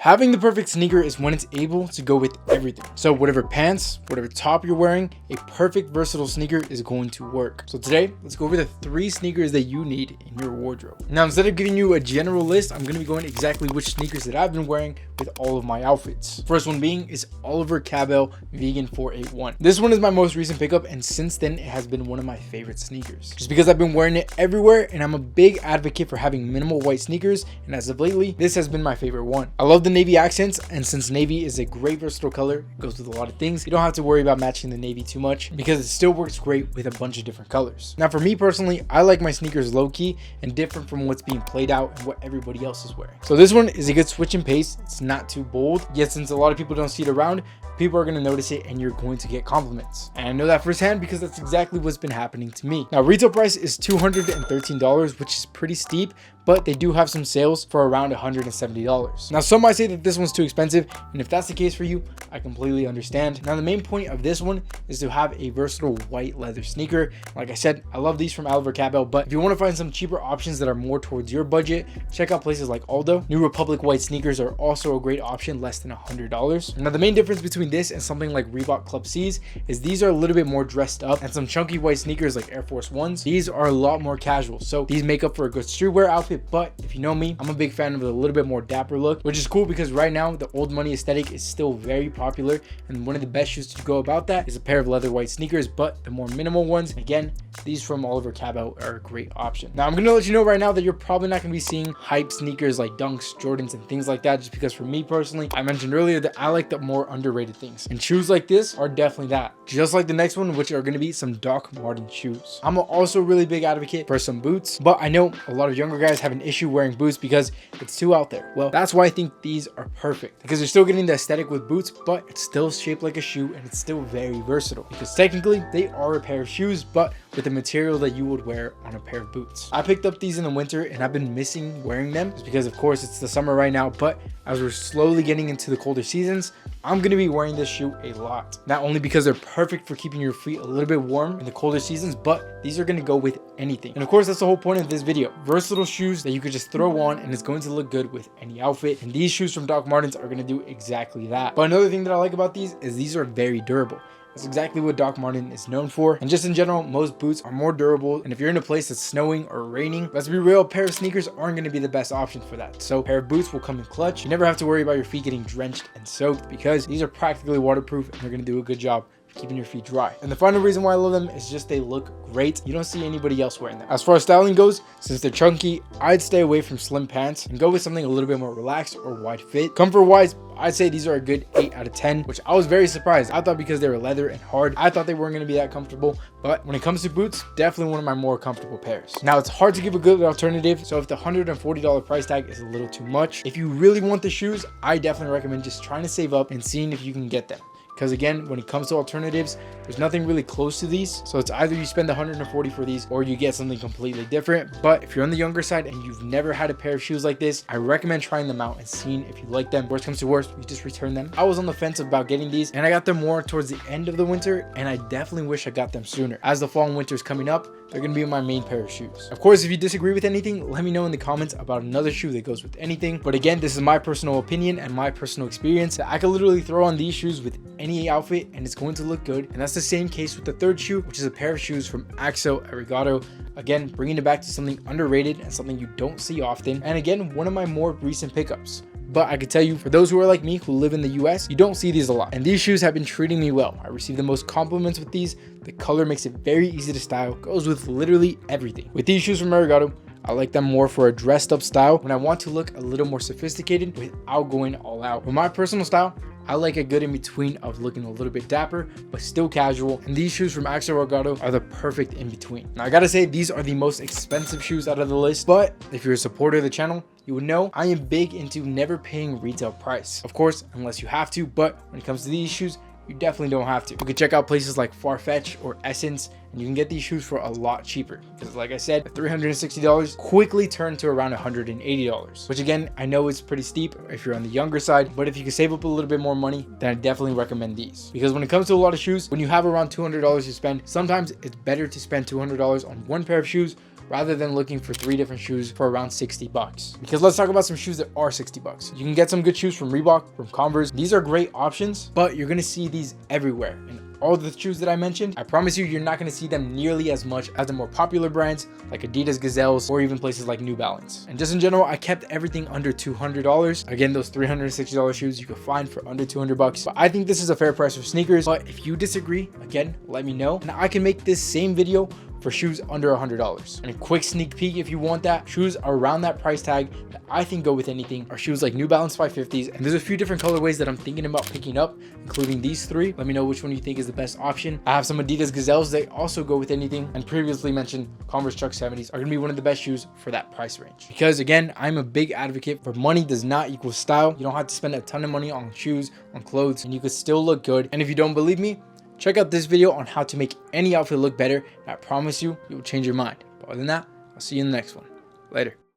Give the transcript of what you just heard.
Having the perfect sneaker is when it's able to go with everything. So whatever pants, whatever top you're wearing, a perfect versatile sneaker is going to work. So today, let's go over the 3 sneakers that you need in your wardrobe. Now, instead of giving you a general list, I'm going to be going exactly which sneakers that I've been wearing with all of my outfits. First one being is Oliver Cabell Vegan 481. This one is my most recent pickup, and since then, it has been one of my favorite sneakers. Just because I've been wearing it everywhere, and I'm a big advocate for having minimal white sneakers, and as of lately, this has been my favorite one. I love the navy accents, and since navy is a great versatile color, it goes with a lot of things, you don't have to worry about matching the navy too much because it still works great with a bunch of different colors. Now for me personally, I like my sneakers low-key and different from what's being played out and what everybody else is wearing. So this one is a good switch and pace. It's not too bold, yet since a lot of people don't see it around, people are going to notice it and you're going to get compliments. And I know that firsthand because that's exactly what's been happening to me. Now retail price is $213, which is pretty steep, but they do have some sales for around $170. Now some might say that this one's too expensive, and if that's the case for you, I completely understand. Now the main point of this one is to have a versatile white leather sneaker. Like I said, I love these from Oliver Cabell, but if you want to find some cheaper options that are more towards your budget, check out places like Aldo. New Republic white sneakers are also a great option, less than $100. Now the main difference between this and something like Reebok Club C's is these are a little bit more dressed up, and some chunky white sneakers like Air Force Ones, these are a lot more casual. So these make up for a good streetwear outfit, but if you know me, I'm a big fan of a little bit more dapper look, which is cool because right now the old money aesthetic is still very popular, and one of the best shoes to go about that is a pair of leather white sneakers, but the more minimal ones. Again, these from Oliver Cabell are a great option. Now I'm gonna let you know right now that you're probably not gonna be seeing hype sneakers like Dunks, Jordans, and things like that, just because for me personally, I mentioned earlier that I like the more underrated things, and shoes like this are definitely that. Just like the next one, which are gonna be some Doc Marten shoes. I'm also a really big advocate for some boots, but I know a lot of younger guys have an issue wearing boots because it's too out there. Well, that's why I think these are perfect, because you're still getting the aesthetic with boots, but it's still shaped like a shoe and it's still very versatile, because technically they are a pair of shoes, but with the material that you would wear on a pair of boots. I picked up these in the winter and I've been missing wearing them just because of course it's the summer right now, but as we're slowly getting into the colder seasons, I'm going to be wearing this shoe a lot. Not only because they're perfect for keeping your feet a little bit warm in the colder seasons, but these are going to go with anything. And of course, that's the whole point of this video. Versatile shoes that you could just throw on and it's going to look good with any outfit. And these shoes from Doc Martens are going to do exactly that. But another thing that I like about these is these are very durable. That's exactly what Doc Marten is known for. And just in general, most boots are more durable. And if you're in a place that's snowing or raining, let's be real, a pair of sneakers aren't going to be the best option for that. So a pair of boots will come in clutch. You never have to worry about your feet getting drenched and soaked because these are practically waterproof and they're going to do a good job keeping your feet dry. And the final reason why I love them is just they look great. You don't see anybody else wearing them. As far as styling goes, since they're chunky, I'd stay away from slim pants and go with something a little bit more relaxed or wide fit. Comfort wise, I'd say these are a good 8 out of 10, which I was very surprised. I thought because they were leather and hard, I thought they weren't going to be that comfortable. But when it comes to boots, definitely one of my more comfortable pairs. Now it's hard to give a good alternative, so if the $140 price tag is a little too much, if you really want the shoes, I definitely recommend just trying to save up and seeing if you can get them. Because again, when it comes to alternatives, there's nothing really close to these. So it's either you spend $140 for these or you get something completely different. But if you're on the younger side and you've never had a pair of shoes like this, I recommend trying them out and seeing if you like them. Worst comes to worst, you just return them. I was on the fence about getting these and I got them more towards the end of the winter, and I definitely wish I got them sooner. As the fall and winter is coming up, they're going to be my main pair of shoes. Of course, if you disagree with anything, let me know in the comments about another shoe that goes with anything. But again, this is my personal opinion and my personal experience. I could literally throw on these shoes with any outfit and it's going to look good. And that's the same case with the third shoe, which is a pair of shoes from Axo Arigato. Again, bringing it back to something underrated and something you don't see often. And again, one of my more recent pickups. But I can tell you, for those who are like me, who live in the US, you don't see these a lot. And these shoes have been treating me well. I receive the most compliments with these. The color makes it very easy to style. Goes with literally everything. With these shoes from Arigato, I like them more for a dressed up style when I want to look a little more sophisticated without going all out. With my personal style, I like a good in between of looking a little bit dapper, but still casual. And these shoes from Axo Arigato are the perfect in between. Now I gotta say, these are the most expensive shoes out of the list, but if you're a supporter of the channel, you would know I am big into never paying retail price. Of course, unless you have to, but when it comes to these shoes, you definitely don't have to. You can check out places like Farfetch or Essence And you can get these shoes for a lot cheaper because, like I said, $360 quickly turned to around $180, which again, I know it's pretty steep if you're on the younger side, but if you can save up a little bit more money, then I definitely recommend these. Because when it comes to a lot of shoes, when you have around $200 to spend, sometimes it's better to spend $200 on one pair of shoes rather than looking for 3 different shoes for around 60 bucks. Because let's talk about some shoes that are 60 bucks. You can get some good shoes from Reebok, from Converse. These are great options, but you're gonna see these everywhere. And all the shoes that I mentioned, I promise you, you're not gonna see them nearly as much as the more popular brands like Adidas, Gazelles, or even places like New Balance. And just in general, I kept everything under $200. Again, those $360 shoes you can find for under 200 bucks. But I think this is a fair price for sneakers. But if you disagree, again, let me know. And I can make this same video for shoes under $100. And a quick sneak peek if you want that, shoes around that price tag that I think go with anything are shoes like New Balance 550s. And there's a few different colorways that I'm thinking about picking up, including these 3. Let me know which one you think is the best option. I have some Adidas Gazelles. They also go with anything. And previously mentioned Converse Chuck 70s are gonna be one of the best shoes for that price range. Because again, I'm a big advocate for money does not equal style. You don't have to spend a ton of money on shoes, on clothes, and you could still look good. And if you don't believe me, check out this video on how to make any outfit look better, and I promise you, it will change your mind. But other than that, I'll see you in the next one. Later.